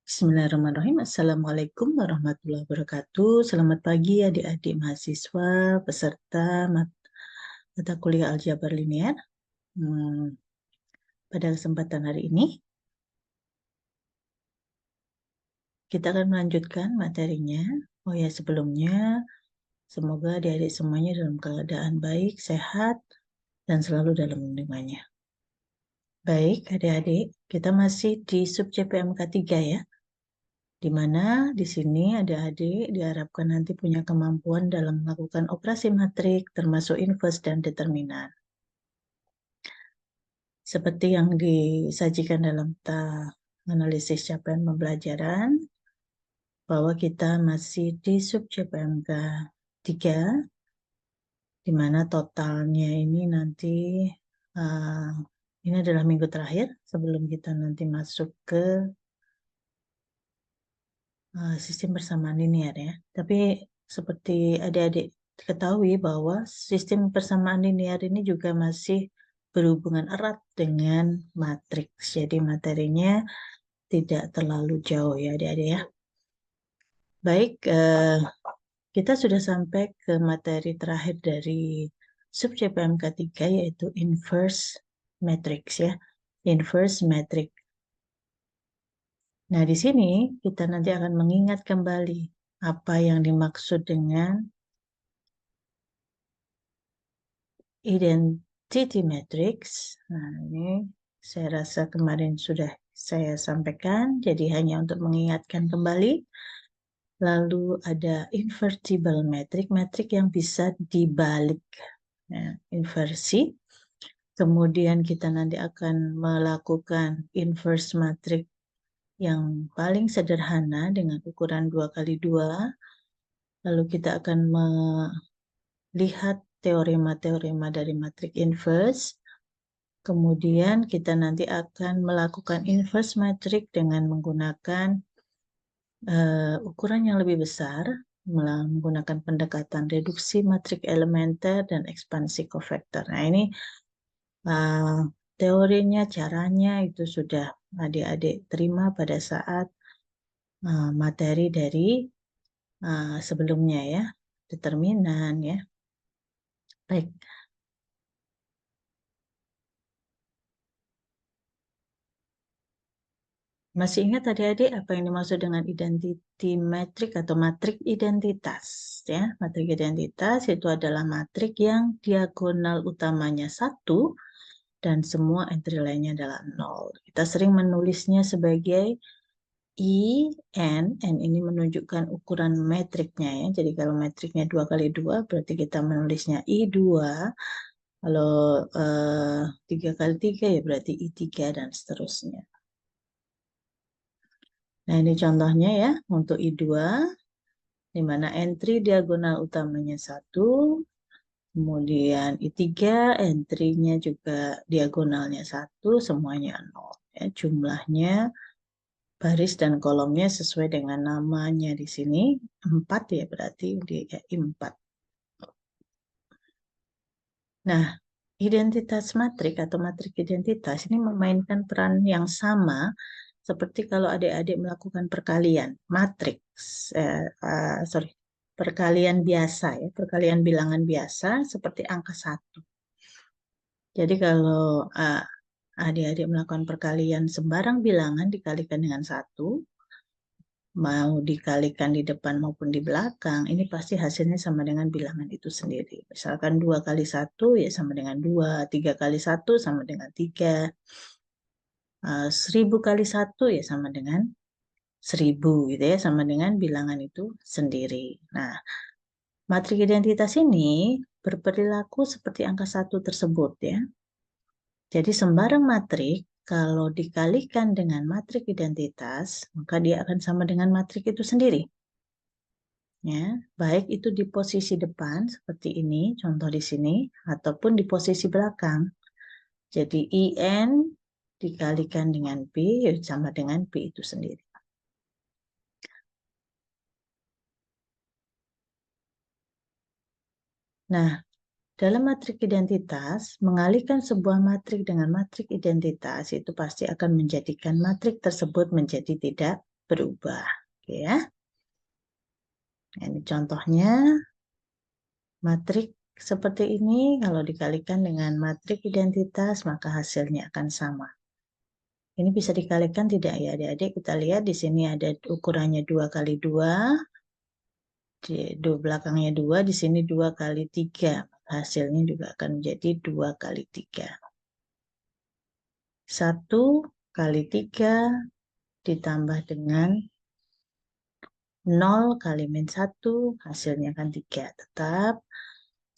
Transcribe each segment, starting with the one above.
Bismillahirrahmanirrahim. Assalamualaikum warahmatullahi wabarakatuh. Selamat pagi adik-adik mahasiswa peserta mata kuliah aljabar linear. Pada kesempatan hari ini, kita akan melanjutkan materinya. Oh ya, sebelumnya, semoga adik-adik semuanya dalam keadaan baik, sehat, dan selalu dalam lindungannya. Baik, adik-adik, kita masih di sub CPMK 3 ya. Di mana di sini adik-adik diharapkan nanti punya kemampuan dalam melakukan operasi matrik termasuk inverse dan determinan. Seperti yang disajikan dalam analisis capaian pembelajaran, bahwa kita masih di sub CPMK 3, di mana totalnya ini nanti, ini adalah minggu terakhir sebelum kita nanti masuk ke sistem persamaan linear ya. Tapi seperti adik-adik ketahui bahwa sistem persamaan linear ini juga masih berhubungan erat dengan matriks. Jadi materinya tidak terlalu jauh ya adik-adik ya. Baik, kita sudah sampai ke materi terakhir dari sub CPMK 3 yaitu inverse matrix ya. Inverse matrix. Nah, di sini kita nanti akan mengingat kembali apa yang dimaksud dengan identity matrix. Nah, ini saya rasa kemarin sudah saya sampaikan, jadi hanya untuk mengingatkan kembali. Lalu ada invertible matrix, matrik yang bisa dibalik, nah, inversi. Kemudian kita nanti akan melakukan inverse matrix yang paling sederhana dengan ukuran 2x2. Lalu kita akan melihat teorema-teorema dari matrik inverse. Kemudian kita nanti akan melakukan inverse matrix dengan menggunakan ukuran yang lebih besar, menggunakan pendekatan reduksi matrik elementer dan ekspansi kofaktor. Nah, ini teorinya, caranya itu sudah adik-adik terima pada saat materi dari sebelumnya ya, determinan ya. Baik. Masih ingat adik-adik apa yang dimaksud dengan identity matrix atau matrik identitas ya? Matrik identitas itu adalah matrik yang diagonal utamanya 1 dan semua entry lainnya adalah 0. Kita sering menulisnya sebagai I, N ini menunjukkan ukuran matriknya ya. Jadi kalau matriknya 2x2 berarti kita menulisnya I2. Kalau 3x3 ya berarti I3 dan seterusnya. Nah, ini contohnya ya untuk I2, di mana entry diagonal utamanya 1, kemudian I3 entry-nya juga diagonalnya 1, semuanya 0. Ya, jumlahnya baris dan kolomnya sesuai dengan namanya di sini 4 ya, berarti di I4. Nah, identitas matrik atau matrik identitas ini memainkan peran yang sama seperti kalau adik-adik melakukan perkalian matriks, perkalian biasa ya, perkalian bilangan biasa seperti angka 1. Jadi kalau adik-adik melakukan perkalian sembarang bilangan dikalikan dengan 1, mau dikalikan di depan maupun di belakang, ini pasti hasilnya sama dengan bilangan itu sendiri. Misalkan 2 kali 1 ya sama dengan 2, 3 kali 1 sama dengan 3, 1000 kali 1 ya sama dengan 1000 gitu ya, sama dengan bilangan itu sendiri. Nah, matrik identitas ini berperilaku seperti angka 1 tersebut ya. Jadi sembarang matrik kalau dikalikan dengan matrik identitas, maka dia akan sama dengan matrik itu sendiri. Ya, baik itu di posisi depan seperti ini, contoh di sini, ataupun di posisi belakang. Jadi IN dikalikan dengan P, sama dengan P itu sendiri. Nah, Dalam matrik identitas, mengalihkan sebuah matrik dengan matrik identitas itu pasti akan menjadikan matrik tersebut menjadi tidak berubah. Oke ya. Nah, ini contohnya, matrik seperti ini kalau dikalikan dengan matrik identitas maka hasilnya akan sama. Ini bisa dikalikan tidak ya adik-adik? Kita lihat di sini ada ukurannya 2 kali 2. Di belakangnya 2, di sini 2 kali 3. Hasilnya juga akan menjadi 2 kali 3. 1 kali 3 ditambah dengan 0 kali min 1, hasilnya akan 3. Tetap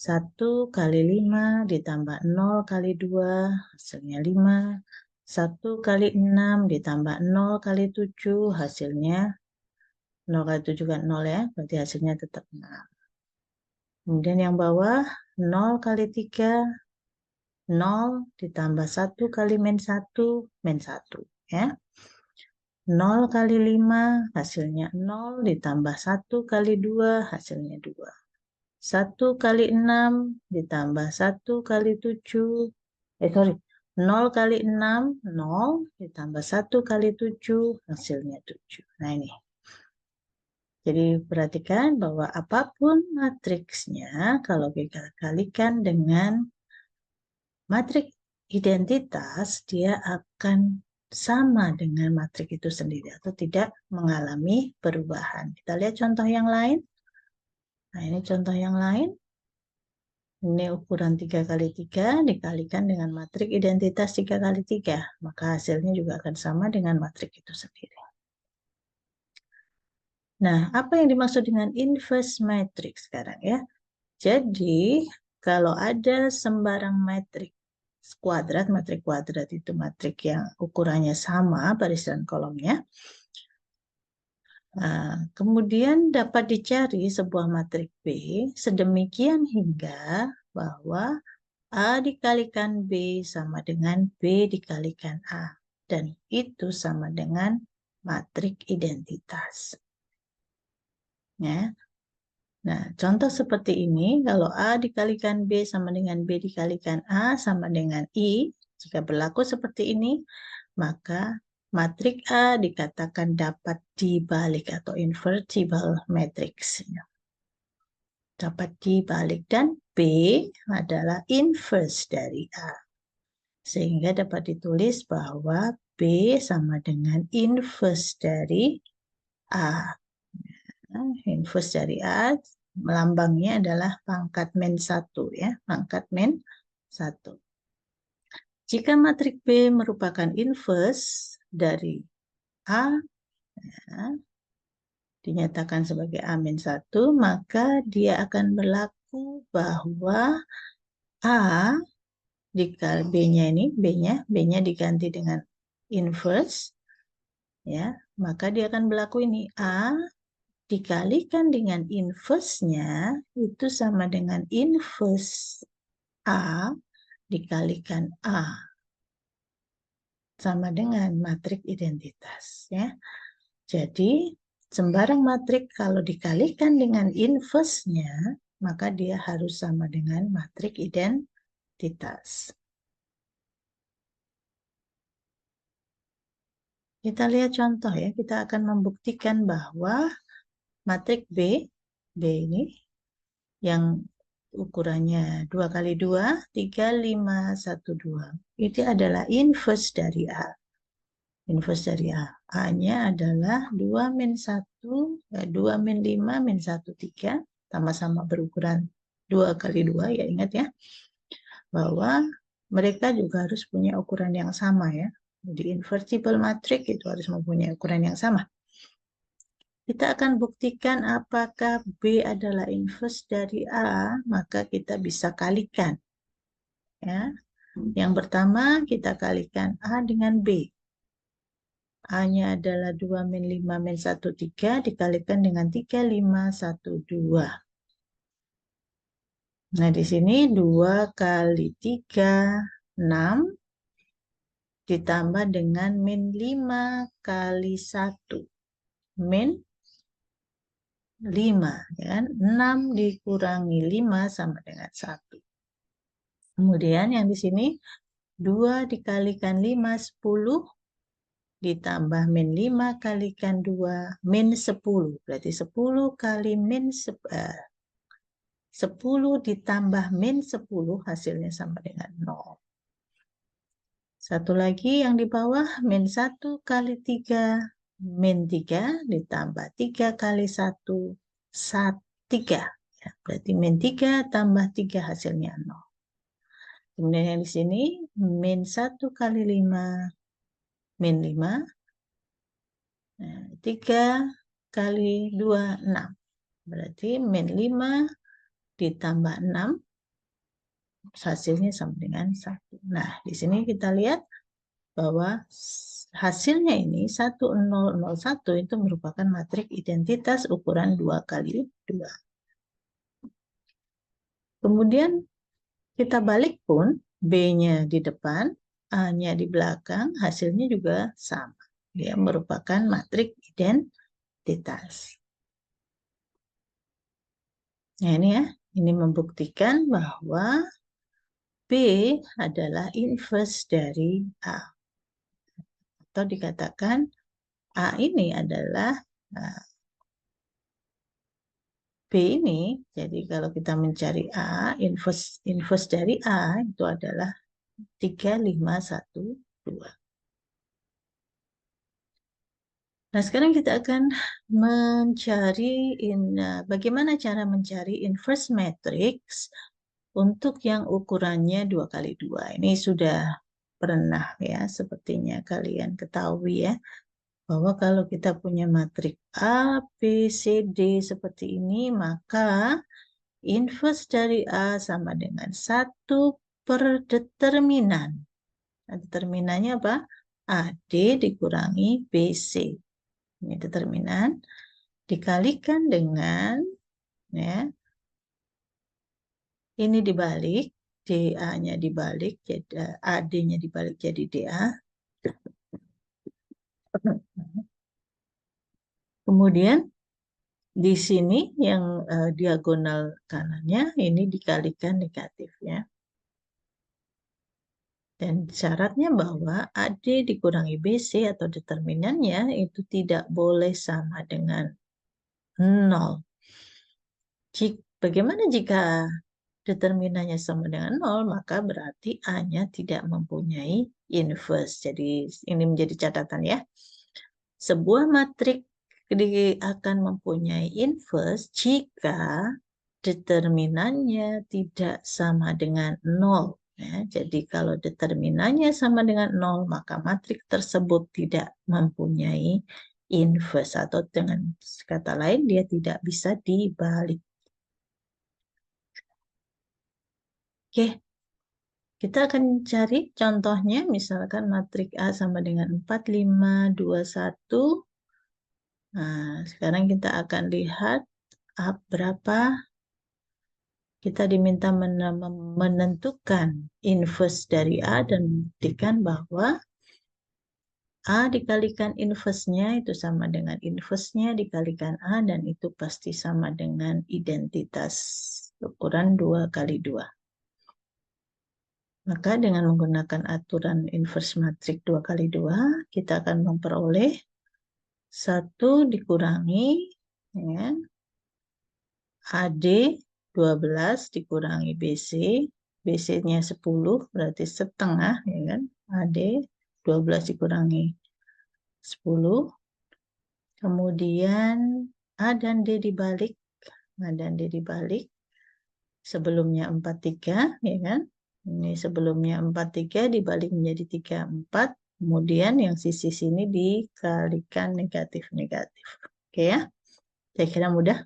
1 kali 5 ditambah 0 kali 2, hasilnya 5. 1 kali 6 ditambah 0 kali 7, hasilnya 0 kali 7 kan 0 ya, berarti hasilnya tetap 6. Kemudian yang bawah 0 kali 3, 0 ditambah 1 kali min 1, min 1 ya. 0 kali 5 hasilnya 0 ditambah 1 kali 2 hasilnya 2. 1 kali 6 ditambah 1 kali 7, 0 kali 6, 0 ditambah 1 kali 7 hasilnya 7. Nah ini. Jadi perhatikan bahwa apapun matriksnya kalau kita kalikan dengan matrik identitas, dia akan sama dengan matrik itu sendiri atau tidak mengalami perubahan. Kita lihat contoh yang lain. Nah, ini contoh yang lain. Ini ukuran 3 kali 3 dikalikan dengan matrik identitas 3 kali 3. Maka hasilnya juga akan sama dengan matrik itu sendiri. Nah, apa yang dimaksud dengan inverse matrix sekarang ya? Jadi, kalau ada sembarang matrik kuadrat, matrik kuadrat itu matrik yang ukurannya sama baris dan kolomnya. Kemudian dapat dicari sebuah matrik B sedemikian hingga bahwa A dikalikan B sama dengan B dikalikan A. Dan itu sama dengan matrik identitas. Ya. Nah, contoh seperti ini, kalau A dikalikan B sama dengan B dikalikan A sama dengan I, jika berlaku seperti ini, maka matrik A dikatakan dapat dibalik atau invertible matrix. Dapat dibalik dan B adalah inverse dari A. Sehingga dapat ditulis bahwa B sama dengan inverse dari A. Inverse dari A, melambangnya adalah pangkat min 1 ya, pangkat min 1. Jika matrik B merupakan inverse dari A, ya, dinyatakan sebagai A min 1, maka dia akan berlaku bahwa A dikali B-nya ini, B-nya diganti dengan inverse, ya, maka dia akan berlaku ini A dikalikan dengan inverse-nya itu sama dengan inverse A dikalikan A. Sama dengan matrik identitas ya. Jadi sembarang matrik kalau dikalikan dengan inverse-nya maka dia harus sama dengan matrik identitas. Kita lihat contoh ya, kita akan membuktikan bahwa matrik B ini yang ukurannya 2 kali 2, 3, 5, 1, 2. Itu adalah inverse dari A. Inverse dari A. A-nya adalah 2 min 1, 2 min 5, min 1, 3. Sama-sama berukuran 2 kali 2, ya ingat ya. Bahwa mereka juga harus punya ukuran yang sama ya. Jadi invertible matrix itu harus mempunyai ukuran yang sama. Kita akan buktikan apakah B adalah inverse dari A, maka kita bisa kalikan. Ya. Yang pertama kita kalikan A dengan B. A-nya adalah 2 min 5 min 1, 3 dikalikan dengan 3, 5, 1, 2. Nah di sini 2 kali 3, 6 ditambah dengan min 5 kali 1. Min 5, ya kan? 6 dikurangi 5 sama dengan 1. Kemudian yang di sini 2 dikalikan 5, 10, ditambah min 5 kalikan 2, min 10. Berarti 10 kali min 10 ditambah min 10 hasilnya sama dengan 0. Satu lagi yang di bawah, min 1 kali 3, min 3 ditambah 3 kali 1, 3. Ya, berarti min 3 tambah 3 hasilnya 0. Kemudian yang di sini, min 1 kali 5, min 5. 3 kali 2, 6. Berarti min 5 ditambah 6, hasilnya sama dengan 1. Nah, di sini kita lihat bahwa hasilnya ini 1001 itu merupakan matriks identitas ukuran 2 kali 2. Kemudian kita balik pun, B-nya di depan, A-nya di belakang, hasilnya juga sama. Dia merupakan matriks identitas. Nah ini ya, ini membuktikan bahwa B adalah inverse dari A. Atau dikatakan A ini adalah B ini, jadi kalau kita mencari A, inverse dari A itu adalah 3, 5, 1, 2. Nah, sekarang kita akan mencari bagaimana cara mencari inverse matrix untuk yang ukurannya 2 kali 2. Ini sudah pernah ya, sepertinya kalian ketahui ya, bahwa kalau kita punya matriks A, B, C, D seperti ini, maka inverse dari A sama dengan 1 per determinan. Nah, determinannya apa? AD dikurangi BC. Ini determinan. Dikalikan dengan, ya, ini dibalik, DA-nya dibalik, jadi AD-nya dibalik jadi DA. Kemudian di sini yang diagonal kanannya ini dikalikan negatifnya. Dan syaratnya bahwa AD dikurangi BC atau determinannya itu tidak boleh sama dengan 0. Bagaimana jika determinannya sama dengan 0, maka berarti A-nya tidak mempunyai inverse. Jadi ini menjadi catatan ya. Sebuah matriks akan mempunyai inverse jika determinannya tidak sama dengan 0. Ya, jadi kalau determinannya sama dengan 0, maka matriks tersebut tidak mempunyai inverse. Atau dengan kata lain, dia tidak bisa dibalik. Oke, kita akan cari contohnya, misalkan matriks A sama dengan 4, 5, 2, 1. Nah, sekarang kita akan lihat A berapa. Kita diminta menentukan inverse dari A dan buktikan bahwa A dikalikan inverse-nya itu sama dengan inverse-nya dikalikan A, dan itu pasti sama dengan identitas ukuran 2 kali 2. Maka dengan menggunakan aturan inverse matriks 2 kali 2, kita akan memperoleh 1 dikurangi ya, AD 12 dikurangi BC. BC-nya 10 berarti setengah ya kan. AD 12 dikurangi 10. Kemudian A dan D dibalik. A dan D dibalik. Sebelumnya 43 ya kan. Ini sebelumnya 43 dibalik menjadi 34. Kemudian yang sisi sini dikalikan negatif-negatif. Oke ya. Saya kira mudah.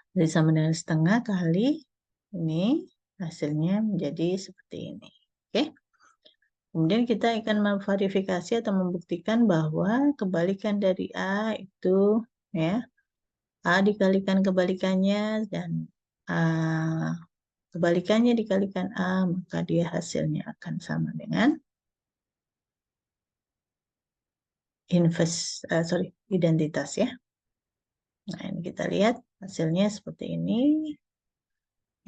Jadi sama dengan setengah kali ini hasilnya menjadi seperti ini. Oke. Kemudian kita akan memverifikasi atau membuktikan bahwa kebalikan dari A itu ya, A dikalikan kebalikannya dan kebalikannya dikalikan A, maka dia hasilnya akan sama dengan identitas ya. Nah, ini kita lihat hasilnya seperti ini.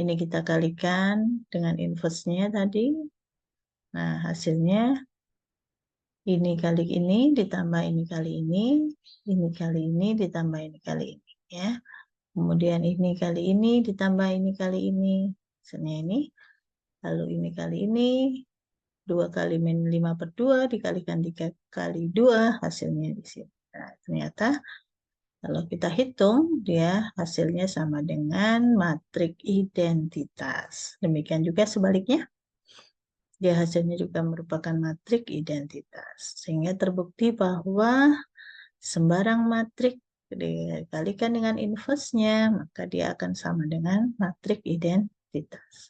Ini kita kalikan dengan inverse-nya tadi. Nah, hasilnya ini kali ini ditambah ini kali ini kali ini ditambah ini kali ini, ya. Kemudian ini kali ini ditambah ini kali ini, hasilnya ini. Lalu ini kali ini, 2 kali min 5/2 dikalikan 3 kali 2, hasilnya di sini. Nah, ternyata kalau kita hitung, dia hasilnya sama dengan matrik identitas. Demikian juga sebaliknya. Dia hasilnya juga merupakan matrik identitas. Sehingga terbukti bahwa sembarang matrik dikalikan dengan inverse-nya, maka dia akan sama dengan matrik identitas.